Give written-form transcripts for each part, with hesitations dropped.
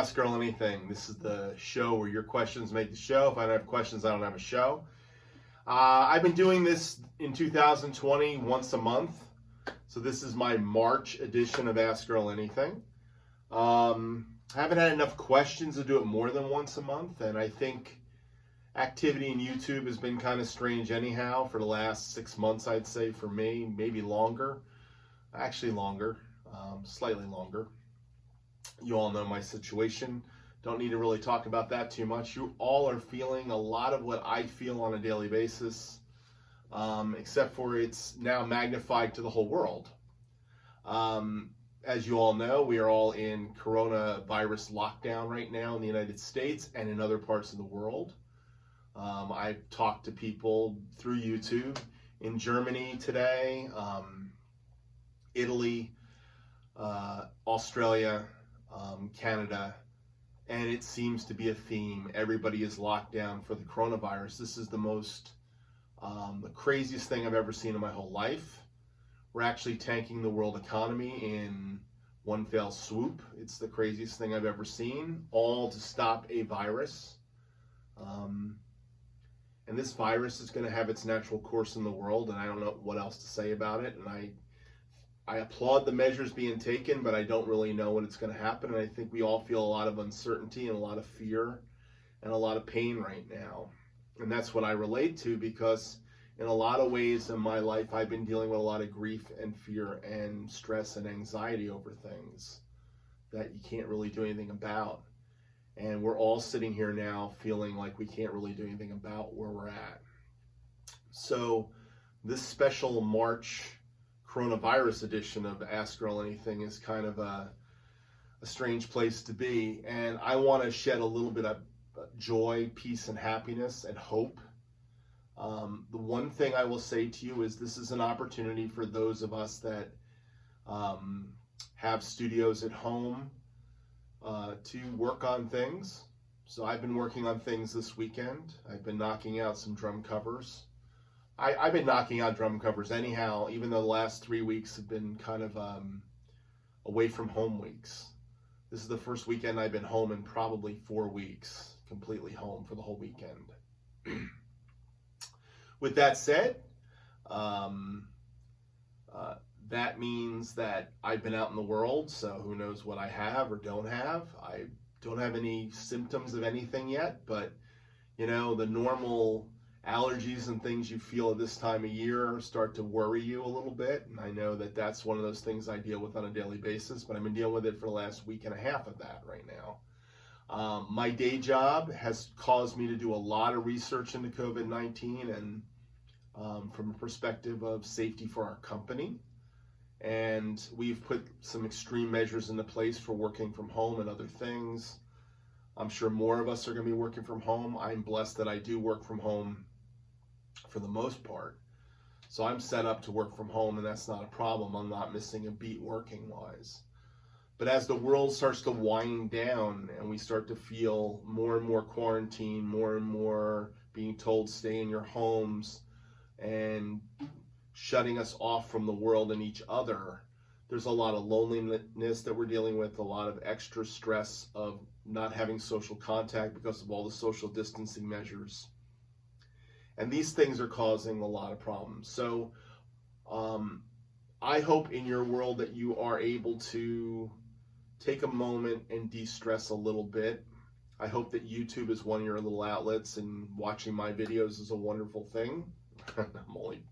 Ask Earl Anything. This is the show where your questions make the show. If I don't have questions, I don't have a show. I've been doing this in 2020 once a month. So this is my March edition of Ask Earl Anything. I haven't had enough questions to do it more than once a month, and I think activity in YouTube has been kind of strange anyhow for the last 6 months, I'd say, for me, maybe longer. Actually longer, slightly longer. You all know my situation. Don't need to really talk about that too much. You all are feeling a lot of what I feel on a daily basis, except for it's now magnified to the whole world. As you all know, we are all in coronavirus lockdown right now in the United States and in other parts of the world. I've talked to people through YouTube in Germany today, Italy, Australia, Canada, and it seems to be a theme. Everybody is locked down for the coronavirus. This is the craziest thing I've ever seen in my whole life. We're actually tanking the world economy in one fell swoop. It's the craziest thing I've ever seen, all to stop a virus. And this virus is going to have its natural course in the world, and I don't know what else to say about it. And I applaud the measures being taken, but I don't really know when it's going to happen. And I think we all feel a lot of uncertainty and a lot of fear and a lot of pain right now. And that's what I relate to, because in a lot of ways in my life, I've been dealing with a lot of grief and fear and stress and anxiety over things that you can't really do anything about. And we're all sitting here now feeling like we can't really do anything about where we're at. So this special March coronavirus edition of Ask Earl Anything is kind of a strange place to be. And I want to shed a little bit of joy, peace, and happiness and hope. The one thing I will say to you is this is an opportunity for those of us that have studios at home to work on things. So I've been working on things this weekend. I've been knocking out some drum covers. I've been knocking out drum covers anyhow, even though the last 3 weeks have been kind of away from home weeks. This is the first weekend I've been home in probably 4 weeks, completely home for the whole weekend. With that said, that means that I've been out in the world, so who knows what I have or don't have. I don't have any symptoms of anything yet, but you know, the normal allergies and things you feel at this time of year start to worry you a little bit. And I know that that's one of those things I deal with on a daily basis, but I've been dealing with it for the last week and a half of that right now. My day job has caused me to do a lot of research into COVID-19 and from a perspective of safety for our company. And we've put some extreme measures into place for working from home and other things. I'm sure more of us are going to be working from home. I'm blessed that I do work from home for the most part. So I'm set up to work from home, and that's not a problem. I'm not missing a beat working wise. But as the world starts to wind down and we start to feel more and more quarantine, more and more being told stay in your homes and shutting us off from the world and each other, there's a lot of loneliness that we're dealing with, a lot of extra stress of not having social contact because of all the social distancing measures. And these things are causing a lot of problems. So I hope in your world that you are able to take a moment and de-stress a little bit. I hope that YouTube is one of your little outlets, and watching my videos is a wonderful thing. I'm only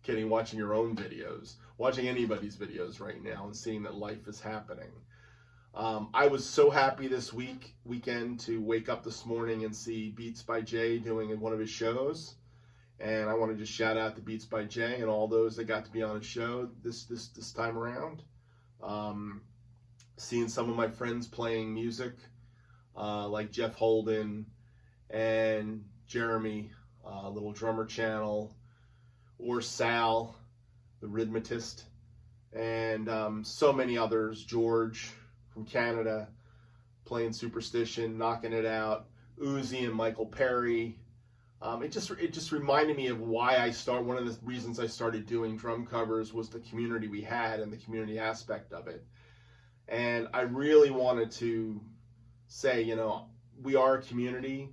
kidding, watching your own videos, watching anybody's videos right now and seeing that life is happening. I was so happy this weekend to wake up this morning and see Beats by Jay doing one of his shows. And I want to just shout out to Beats by Jay and all those that got to be on his show this time around. Seeing some of my friends playing music, like Jeff Holden and Jeremy, Little Drummer Channel, or Sal, the rhythmist, and so many others, George from Canada, playing Superstition, knocking it out, Uzi and Michael Perry. It just reminded me of why one of the reasons I started doing drum covers was the community we had and the community aspect of it. And I really wanted to say, we are a community.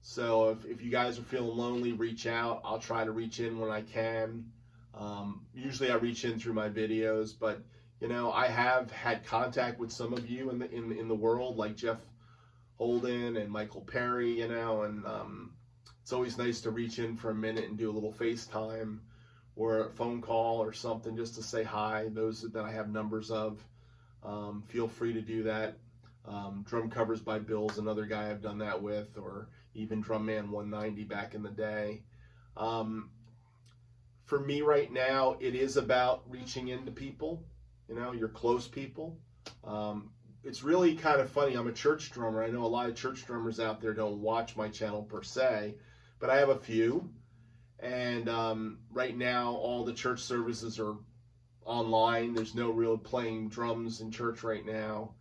So if you guys are feeling lonely, reach out. I'll try to reach in when I can. Usually I reach in through my videos, but I have had contact with some of you in the world, like Jeff Holden and Michael Perry, and it's always nice to reach in for a minute and do a little FaceTime or a phone call or something just to say hi. Those that I have numbers of, feel free to do that. Drum Covers by Bill's another guy I've done that with, or even Drum Man 190 back in the day. For me right now, it is about reaching into people, your close people. It's really kind of funny. I'm a church drummer. I know a lot of church drummers out there don't watch my channel per se, but I have a few. And right now, all the church services are online. There's no real playing drums in church right now.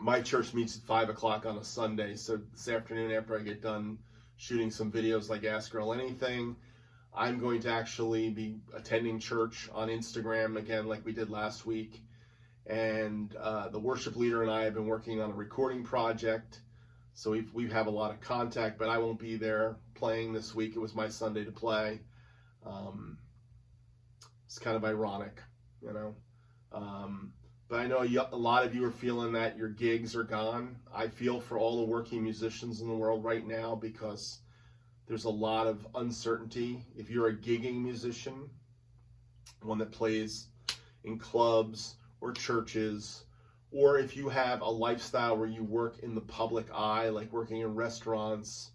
My church meets at 5 o'clock on a Sunday, so this afternoon after I get done shooting some videos like Ask Earl Anything, I'm going to actually be attending church on Instagram again like we did last week. And the worship leader and I have been working on a recording project, so we have a lot of contact, but I won't be there playing this week. It was my Sunday to play. It's kind of ironic, but I know a lot of you are feeling that your gigs are gone. I feel for all the working musicians in the world right now because there's a lot of uncertainty. If you're a gigging musician, one that plays in clubs or churches, or if you have a lifestyle where you work in the public eye, like working in restaurants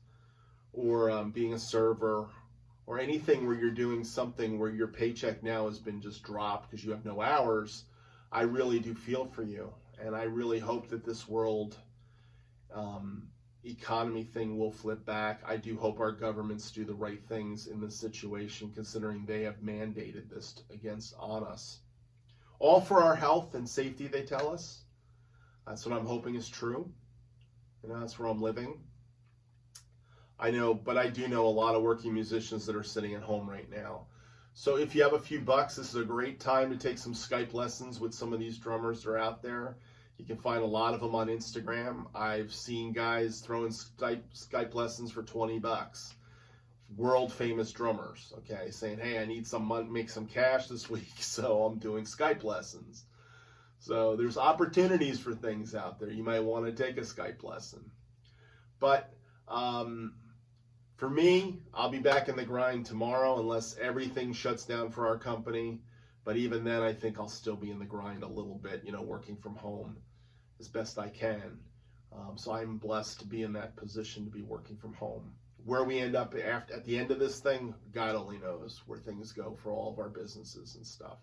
or being a server, or anything where you're doing something where your paycheck now has been just dropped because you have no hours, I really do feel for you. And I really hope that this world economy thing will flip back. I do hope our governments do the right things in this situation, considering they have mandated this on us. All for our health and safety, they tell us. That's what I'm hoping is true. That's where I'm living. I know, but I do know a lot of working musicians that are sitting at home right now. So if you have a few bucks, this is a great time to take some Skype lessons with some of these drummers that are out there. You can find a lot of them on Instagram. I've seen guys throwing Skype lessons for 20 bucks. World famous drummers, okay, saying, hey, I need some money, make some cash this week, so I'm doing Skype lessons. So there's opportunities for things out there. You might want to take a Skype lesson. But for me, I'll be back in the grind tomorrow unless everything shuts down for our company. But even then, I think I'll still be in the grind a little bit, working from home as best I can. So I'm blessed to be in that position to be working from home. Where we end up at the end of this thing, God only knows where things go for all of our businesses and stuff.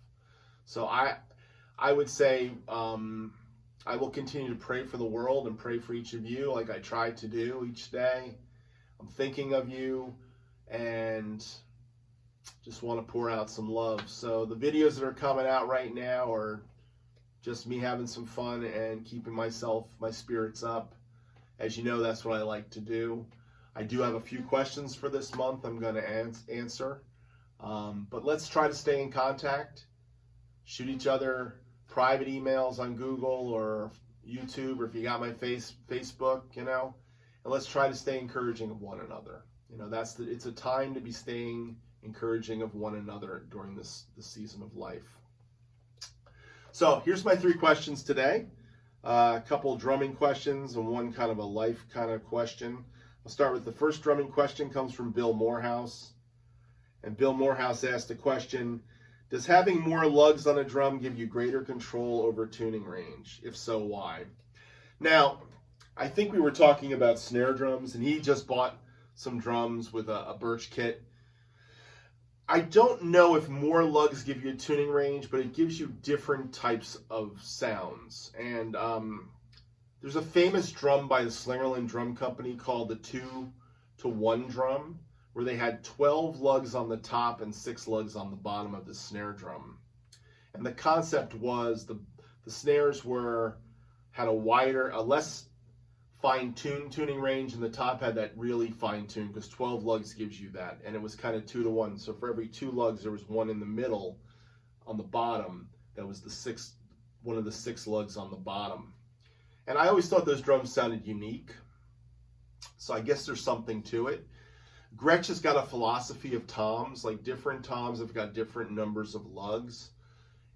So I would say I will continue to pray for the world and pray for each of you like I try to do each day. I'm thinking of you and just want to pour out some love. So the videos that are coming out right now are just me having some fun and keeping my spirits up. As you know, that's what I like to do. I do have a few questions for this month I'm going to answer. But let's try to stay in contact. Shoot each other private emails on Google or YouTube, or if you got my Facebook, and let's try to stay encouraging of one another. It's a time to be staying encouraging of one another during this season of life. So here's my 3 questions today. A couple drumming questions and one kind of a life kind of question. I'll start with the first drumming question. Comes from Bill Morehouse. And Bill Morehouse asked the question, does having more lugs on a drum give you greater control over tuning range? If so, why? Now, I think we were talking about snare drums, and he just bought some drums with a birch kit. I don't know if more lugs give you a tuning range, but it gives you different types of sounds. And there's a famous drum by the Slingerland Drum Company called the 2-to-1 drum, where they had 12 lugs on the top and 6 lugs on the bottom of the snare drum. And the concept was the snares had a less fine-tuned tuning range, and the top had that really fine-tuned, because 12 lugs gives you that, and it was kind of 2-to-1. So for every 2 lugs, there was one in the middle on the bottom that was one of the 6 lugs on the bottom. And I always thought those drums sounded unique. So I guess there's something to it. Gretsch has got a philosophy of toms. Like different toms have got different numbers of lugs.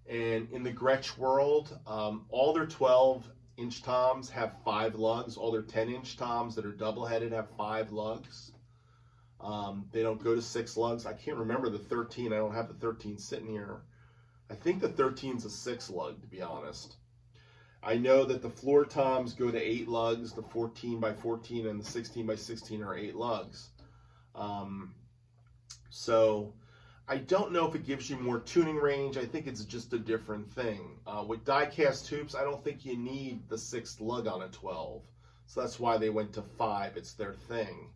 And in the Gretsch world, all their 12-inch toms have 5 lugs. All their 10-inch toms that are double-headed have 5 lugs. They don't go to 6 lugs. I can't remember the 13. I don't have the 13 sitting here. I think the 13's a 6 lug, to be honest. I know that the floor toms go to 8 lugs. The 14 by 14 and the 16 by 16 are 8 lugs. So I don't know if it gives you more tuning range. I think it's just a different thing. With die-cast tubes, I don't think you need the 6th lug on a 12. So that's why they went to 5. It's their thing.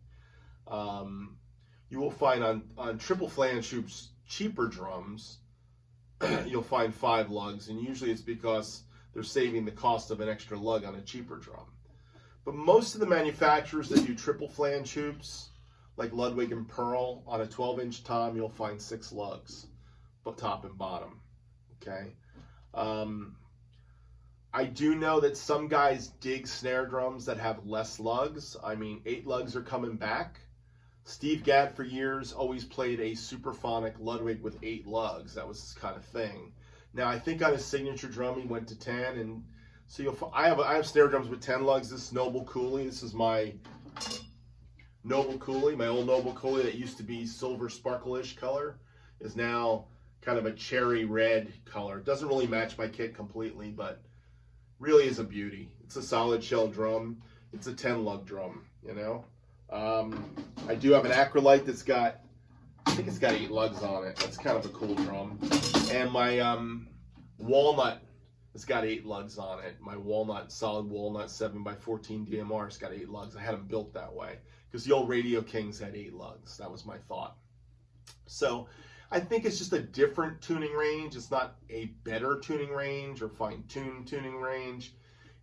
You will find on triple flange tubes, cheaper drums, you'll find 5 lugs, and usually it's because they're saving the cost of an extra lug on a cheaper drum. But most of the manufacturers that do triple flange tubes, like Ludwig and Pearl, on a 12-inch tom, you'll find 6 lugs, but top and bottom. Okay. I do know that some guys dig snare drums that have less lugs. I mean, 8 lugs are coming back. Steve Gadd for years always played a superphonic Ludwig with 8 lugs. That was his kind of thing. Now I think on his signature drum he went to 10, and so I have snare drums with 10 lugs. This Noble Cooley, this is my Noble Cooley, my old Noble Cooley that used to be silver sparkle-ish color, is now kind of a cherry red color. It doesn't really match my kit completely, but really is a beauty. It's a solid shell drum. It's a 10 lug drum, you know. I do have an Acrolite that's got, I think it's got 8 lugs on it. That's kind of a cool drum. And my Walnut has got 8 lugs on it. My Walnut, solid Walnut 7x14 DMR's got 8 lugs. I had them built that way because the old Radio Kings had 8 lugs. That was my thought. So I think it's just a different tuning range. It's not a better tuning range or fine-tuned tuning range.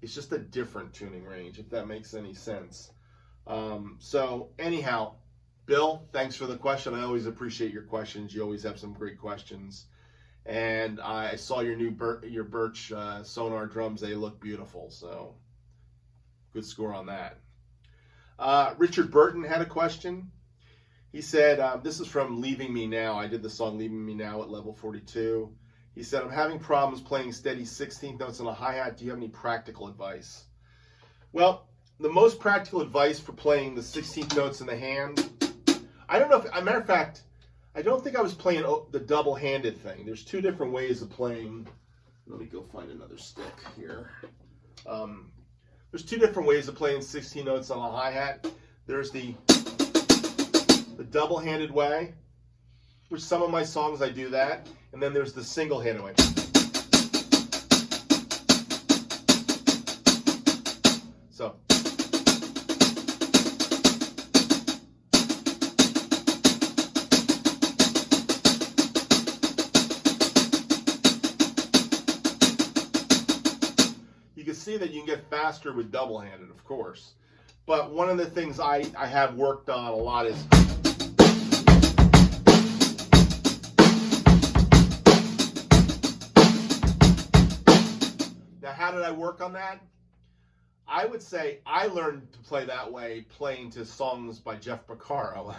It's just a different tuning range, if that makes any sense. So anyhow, Bill, thanks for the question. I always appreciate your questions. You always have some great questions. And I saw your new your Birch sonar drums. They look beautiful. So good score on that. Richard Burton had a question. He said, this is from Leaving Me Now. I did the song Leaving Me Now at level 42. He said, I'm having problems playing steady 16th notes on a hi-hat. Do you have any practical advice? Well, the most practical advice for playing the 16th notes in the hand, I don't know if, as a matter of fact, I don't think I was playing the double-handed thing. There's 2 different ways of playing. Let me go find another stick here. There's 2 different ways of playing 16 notes on a hi-hat. There's the double-handed way, which some of my songs I do that, and then there's the single-handed way. So. You can see that you can get faster with double-handed, of course. But one of the things I have worked on a lot is now, how did I work on that? I would say I learned to play that way playing to songs by Jeff Porcaro.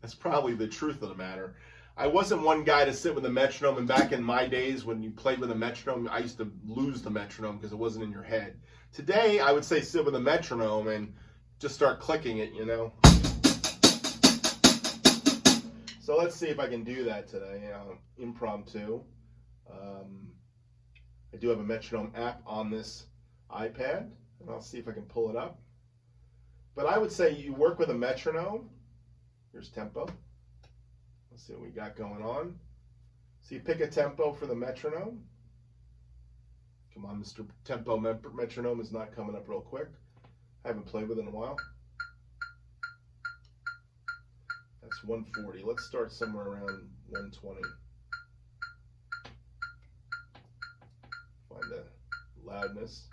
That's probably the truth of the matter. I wasn't one guy to sit with a metronome, and back in my days when you played with a metronome, I used to lose the metronome because it wasn't in your head. Today, I would say sit with a metronome and just start clicking it, you know. So let's see if I can do that today, impromptu. I do have a metronome app on this iPad, and I'll see if I can pull it up. But I would say you work with a metronome. Here's tempo. Let's see what we got going on. So you pick a tempo for the metronome. Come on, Mr. Tempo metronome is not coming up real quick. I haven't played with it in a while. That's 140. Let's start somewhere around 120. Find the loudness.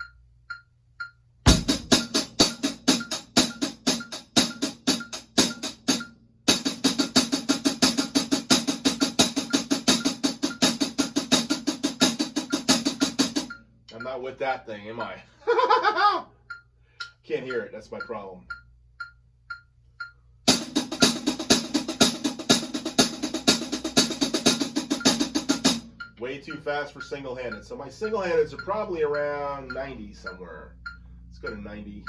I'm not with that thing, am I? Can't hear it. That's my problem. Way too fast for single-handed. So my single-handeds are probably around 90 somewhere. Let's go to 90.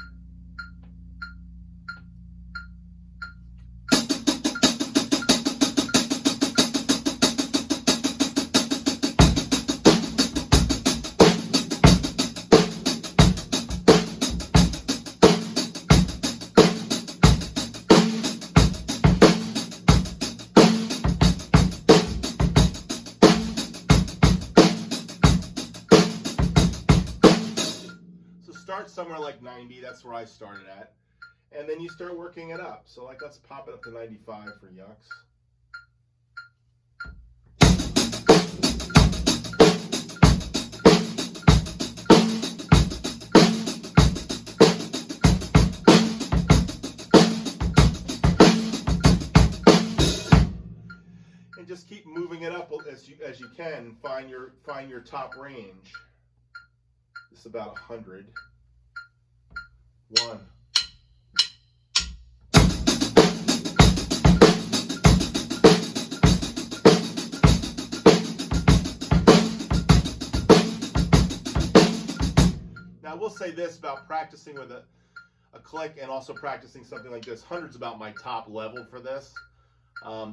Start somewhere like 90, that's where I started at. And then you start working it up. So like let's pop it up to 95 for yucks. And just keep moving it up as you can. Find your top range. This is about 100. 1. Now I will say this about practicing with a click and also practicing something like this. 100's about my top level for this.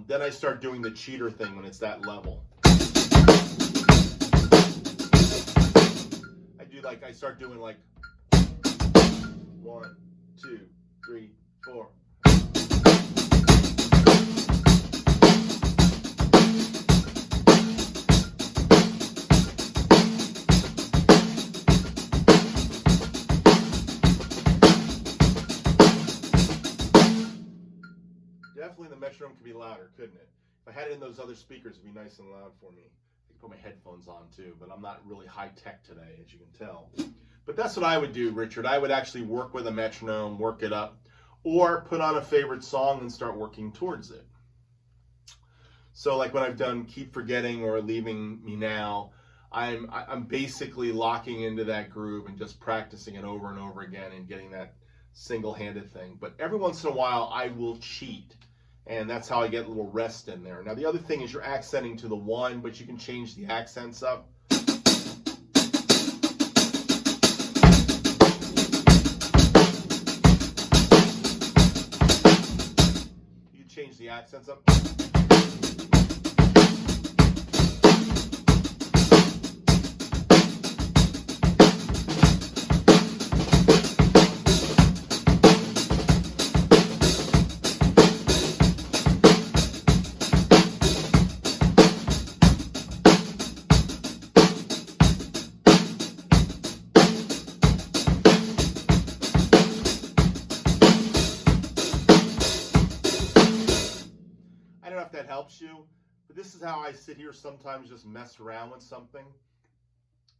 Then I start doing the cheater thing when it's that level. I start doing like 1, 2, 3, 4. Definitely the metronome could be louder, couldn't it? If I had it in those other speakers, it'd be nice and loud for me. I could put my headphones on too, but I'm not really high tech today, as you can tell. But that's what I would do, Richard. I would actually work with a metronome, work it up, or put on a favorite song and start working towards it. So like when I've done Keep Forgetting or Leaving Me Now, I'm basically locking into that groove and just practicing it over and over again and getting that single-handed thing. But every once in a while, I will cheat. And that's how I get a little rest in there. Now, the other thing is you're accenting to the 1, but you can change the accents up. You can change the accents up. That helps you, but this is how I sit here sometimes, just mess around with something.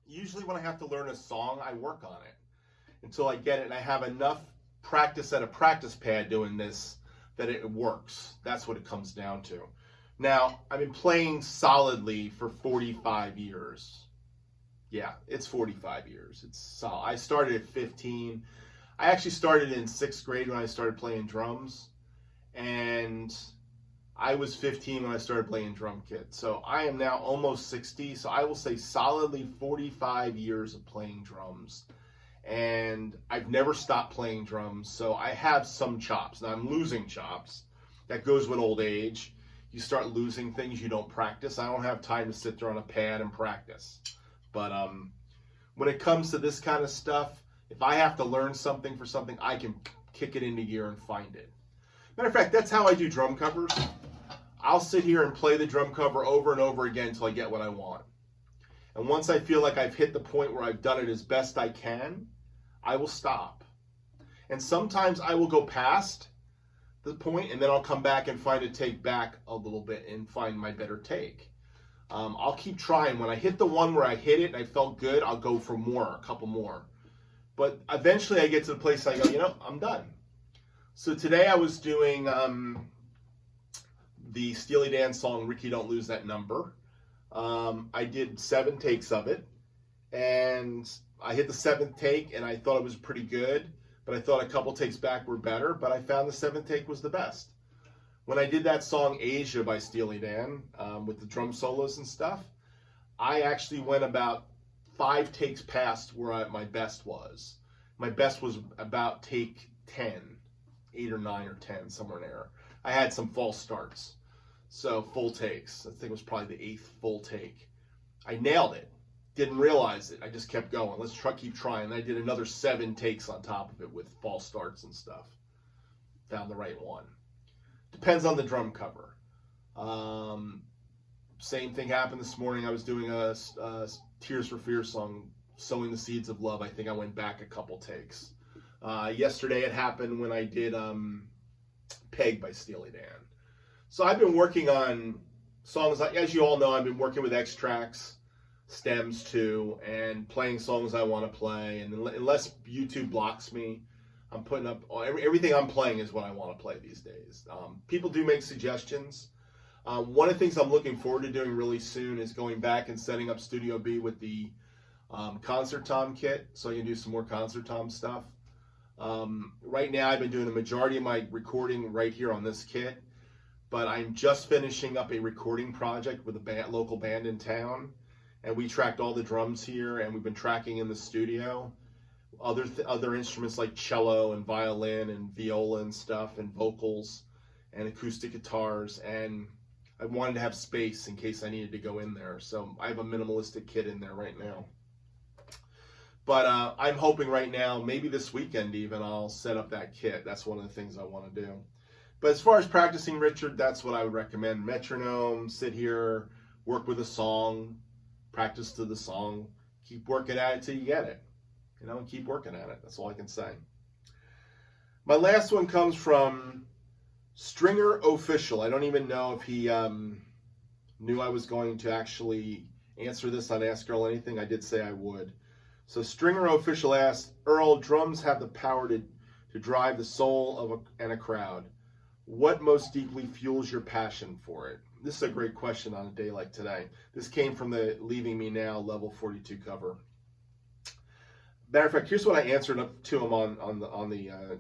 Usually when I have to learn a song, I work on it until I get it and I have enough practice at a practice pad doing this that it works. That's what it comes down to. Now, I've been playing solidly for 45 years. Yeah, it's 45 years. It's solid. I started at 15. I actually started in 6th grade when I started playing drums, and I was 15 when I started playing drum kit. So I am now almost 60. So I will say solidly 45 years of playing drums. And I've never stopped playing drums. So I have some chops. Now I'm losing chops. That goes with old age. You start losing things you don't practice. I don't have time to sit there on a pad and practice. But when it comes to this kind of stuff, if I have to learn something for something, I can kick it into gear and find it. Matter of fact, that's how I do drum covers. I'll sit here and play the drum cover over and over again until I get what I want. And once I feel like I've hit the point where I've done it as best I can, I will stop. And sometimes I will go past the point and then I'll come back and find a take back a little bit and find my better take. I'll keep trying. When I hit the one where I hit it and I felt good, I'll go for more, a couple more. But eventually I get to the place I go, I'm done. So today I was doing the Steely Dan song, Ricky Don't Lose That Number. I did 7 takes of it, and I hit the 7th take, and I thought it was pretty good, but I thought a couple takes back were better, but I found the 7th take was the best. When I did that song Asia by Steely Dan, with the drum solos and stuff, I actually went about 5 takes past where my best was. My best was about take 10, 8 or 9 or 10, somewhere in there. I had some false starts, so full takes. I think it was probably the 8th full take. I nailed it. Didn't realize it. I just kept going. Let's keep trying. And I did another 7 takes on top of it with false starts and stuff. Found the right one. Depends on the drum cover. Same thing happened this morning. I was doing a Tears for Fears song, Sowing the Seeds of Love. I think I went back a couple takes. Yesterday it happened when I did Peg by Steely Dan. So I've been working on songs, as you all know, I've been working with extracts, stems too, and playing songs I want to play. And unless YouTube blocks me, I'm putting up, everything I'm playing is what I want to play these days. People do make suggestions. One of the things I'm looking forward to doing really soon is going back and setting up Studio B with the Concert Tom kit, so I can do some more Concert Tom stuff. Right now I've been doing a majority of my recording right here on this kit, but I'm just finishing up a recording project with a local band in town, and we tracked all the drums here, and we've been tracking in the studio. Other instruments like cello and violin and viola and stuff, and vocals and acoustic guitars, and I wanted to have space in case I needed to go in there, so I have a minimalistic kit in there right now. But I'm hoping right now, maybe this weekend even, I'll set up that kit. That's one of the things I want to do. But as far as practicing, Richard, that's what I would recommend. Metronome, sit here, work with a song, practice to the song, keep working at it till you get it. And keep working at it. That's all I can say. My last one comes from Stringer Official. I don't even know if he knew I was going to actually answer this on Ask Earl Anything. I did say I would. So Stringer Official asked, Earl, drums have the power to drive the soul of a crowd. What most deeply fuels your passion for it? This is a great question on a day like today. This came from the Leaving Me Now Level 42 cover. Matter of fact, here's what I answered to him on the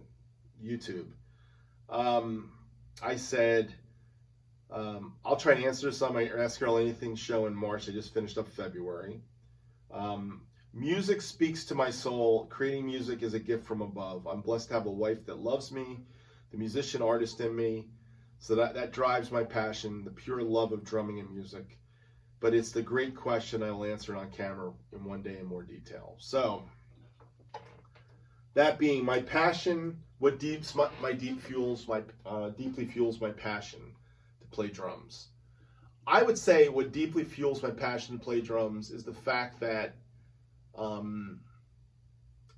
YouTube. I said, I'll try and answer this on my Ask Earl Anything show in March. I just finished up February. Music speaks to my soul. Creating music is a gift from above. I'm blessed to have a wife that loves me, the musician artist in me, so that drives my passion, the pure love of drumming and music. But it's the great question I will answer on camera in one day in more detail. So, that being my passion, what deeply fuels my passion to play drums. I would say what deeply fuels my passion to play drums is the fact that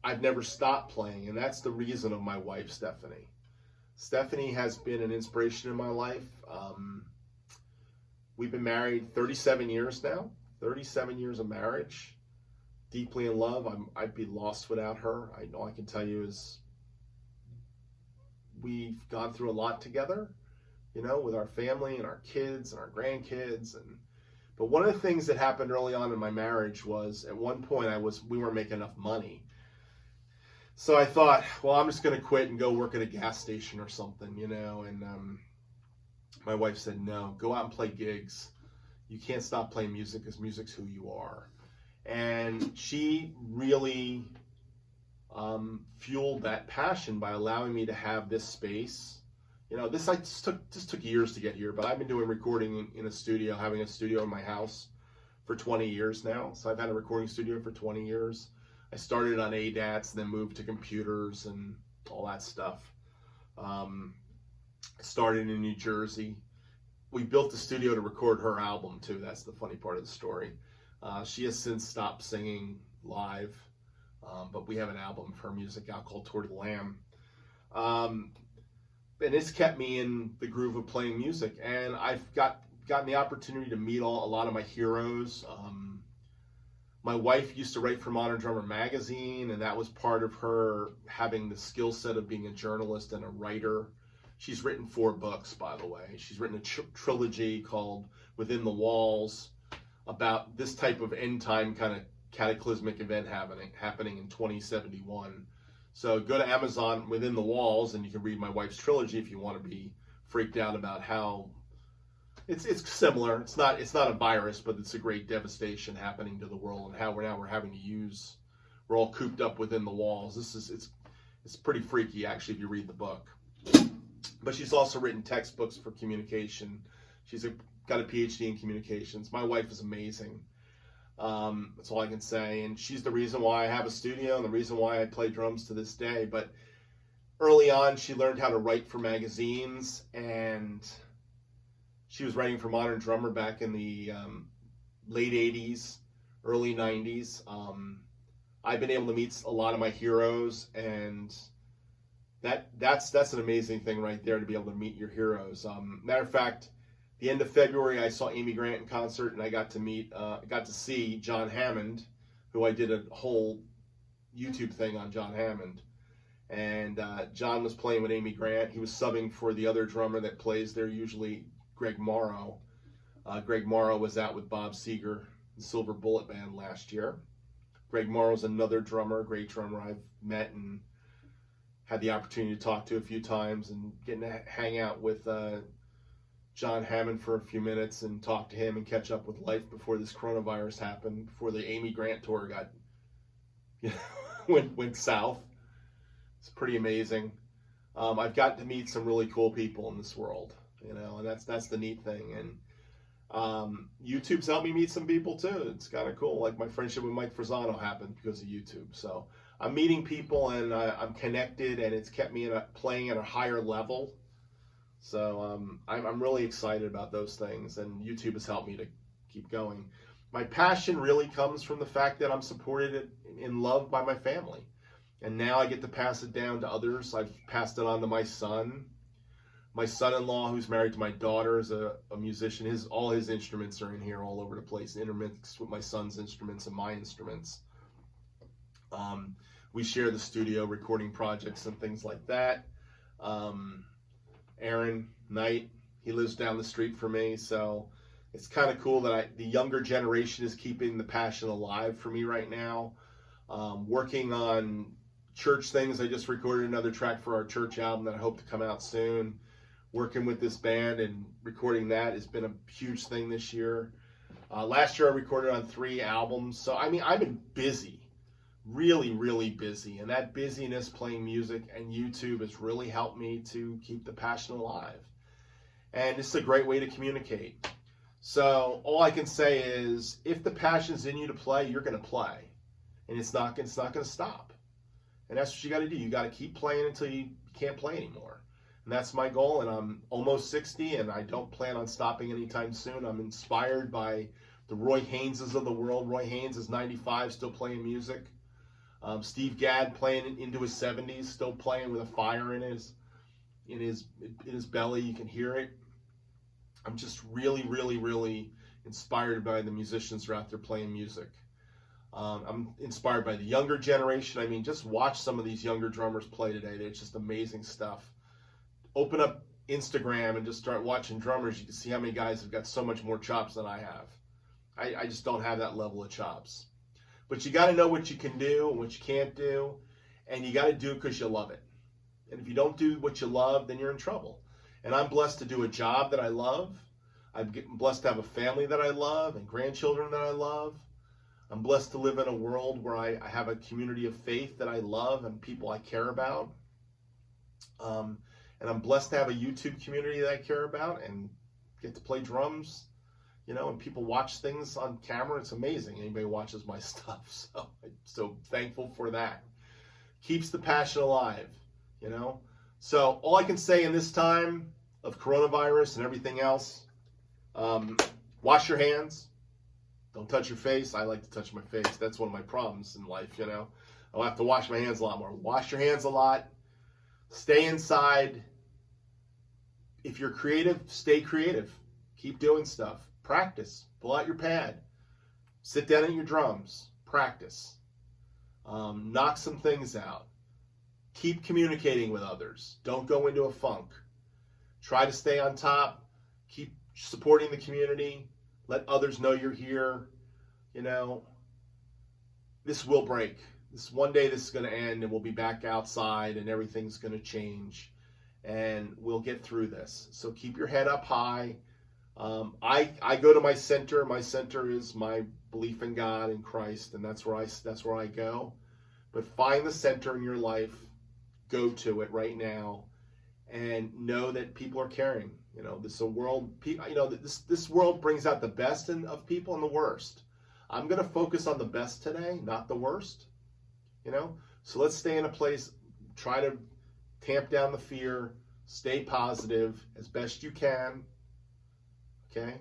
I've never stopped playing, and that's the reason of my wife, Stephanie. Stephanie has been an inspiration in my life. We've been married 37 years now, 37 years of marriage, deeply in love. I'd be lost without her. All I can tell you is we've gone through a lot together, with our family and our kids and our grandkids. But one of the things that happened early on in my marriage was, at one point we weren't making enough money. So I thought, well, I'm just going to quit and go work at a gas station or something, and my wife said, no, go out and play gigs. You can't stop playing music because music's who you are. And she really fueled that passion by allowing me to have this space. This took years to get here, but I've been doing recording in a studio, having a studio in my house for 20 years now. So I've had a recording studio for 20 years. I started on ADATs and then moved to computers and all that stuff. Started in New Jersey. We built the studio to record her album too. That's the funny part of the story. She has since stopped singing live, but we have an album of her music out called Toward the Lamb. And it's kept me in the groove of playing music. And I've gotten the opportunity to meet a lot of my heroes. My wife used to write for Modern Drummer magazine, and that was part of her having the skill set of being a journalist and a writer. She's written 4 books, by the way. She's written a trilogy called Within the Walls about this type of end time kind of cataclysmic event happening in 2071. So go to Amazon Within the Walls, and you can read my wife's trilogy if you want to be freaked out about how it's similar. It's not a virus, but it's a great devastation happening to the world, and how we're having to use. We're all cooped up within the walls. It's pretty freaky actually if you read the book. But she's also written textbooks for communication. She's got a PhD in communications. My wife is amazing. That's all I can say. And she's the reason why I have a studio and the reason why I play drums to this day. But early on, she learned how to write for magazines, and she was writing for Modern Drummer back in the late 80s, early 90s. I've been able to meet a lot of my heroes, and that's an amazing thing right there, to be able to meet your heroes. Matter of fact, the end of February, I saw Amy Grant in concert, and I got to see John Hammond, who I did a whole YouTube thing on John Hammond. And John was playing with Amy Grant. He was subbing for the other drummer that plays there usually, Greg Morrow. Greg Morrow was out with Bob Seger, the Silver Bullet Band, last year. Greg Morrow's another drummer, great drummer I've met and had the opportunity to talk to a few times, and getting to hang out with John Hammond for a few minutes and talk to him and catch up with life before this coronavirus happened, before the Amy Grant tour got, went south. It's pretty amazing. I've got to meet some really cool people in this world, and that's the neat thing. And YouTube's helped me meet some people too. It's kind of cool. Like my friendship with Mike Frisano happened because of YouTube. So I'm meeting people, and I'm connected, and it's kept me playing at a higher level. So I'm really excited about those things, and YouTube has helped me to keep going. My passion really comes from the fact that I'm supported and loved by my family. And now I get to pass it down to others. I've passed it on to my son. My son-in-law, who's married to my daughter, is a musician. All his instruments are in here all over the place, intermixed with my son's instruments and my instruments. We share the studio, recording projects and things like that. Aaron Knight, he lives down the street from me, so it's kind of cool that the younger generation is keeping the passion alive for me right now. Working on church things. I just recorded another track for our church album that I hope to come out soon. Working with this band and recording that has been a huge thing this year. Last year I recorded on 3 albums. So, I've been busy. Really, really busy. And that busyness playing music and YouTube has really helped me to keep the passion alive. And it's a great way to communicate. So all I can say is, if the passion's in you to play, you're going to play. And it's not going to stop. And that's what you got to do. You got to keep playing until you can't play anymore. And that's my goal. And I'm almost 60, and I don't plan on stopping anytime soon. I'm inspired by the Roy Hayneses of the world. Roy Haynes is 95, still playing music. Steve Gadd playing into his 70s, still playing with a fire in his belly. You can hear it. I'm just really, really, really inspired by the musicians who are out there playing music. I'm inspired by the younger generation. Just watch some of these younger drummers play today. It's just amazing stuff. Open up Instagram and just start watching drummers. You can see how many guys have got so much more chops than I have. I just don't have that level of chops. But you got to know what you can do and what you can't do, and you got to do it because you love it. And if you don't do what you love, then you're in trouble. And I'm blessed to do a job that I love. I'm blessed to have a family that I love and grandchildren that I love. I'm blessed to live in a world where I have a community of faith that I love and people I care about. And I'm blessed to have a YouTube community that I care about and get to play drums. And people watch things on camera. It's amazing. Anybody watches my stuff. So I'm so thankful for that. Keeps the passion alive, So all I can say in this time of coronavirus and everything else, wash your hands. Don't touch your face. I like to touch my face. That's one of my problems in life, I'll have to wash my hands a lot more. Wash your hands a lot. Stay inside. If you're creative, stay creative. Keep doing stuff. Practice. Pull out your pad. Sit down at your drums. Practice. Knock some things out. Keep communicating with others. Don't go into a funk. Try to stay on top. Keep supporting the community. Let others know you're here. this will break. One day this is going to end, and we'll be back outside, and everything's going to change, and we'll get through this. So keep your head up high. I go to my center. My center is my belief in God and Christ, and that's where I go. But find the center in your life. Go to it right now, and know that people are caring. This world brings out the best of people and the worst. I'm going to focus on the best today, not the worst. So let's stay in a place, try to tamp down the fear, stay positive as best you can. Okay?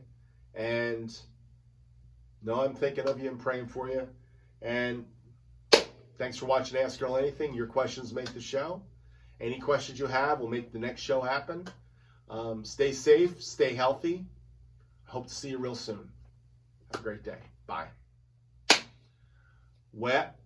And know I'm thinking of you and praying for you. And thanks for watching Ask Earl Anything. Your questions make the show. Any questions you have will make the next show happen. Stay safe, stay healthy. Hope to see you real soon. Have a great day. Bye. Wet.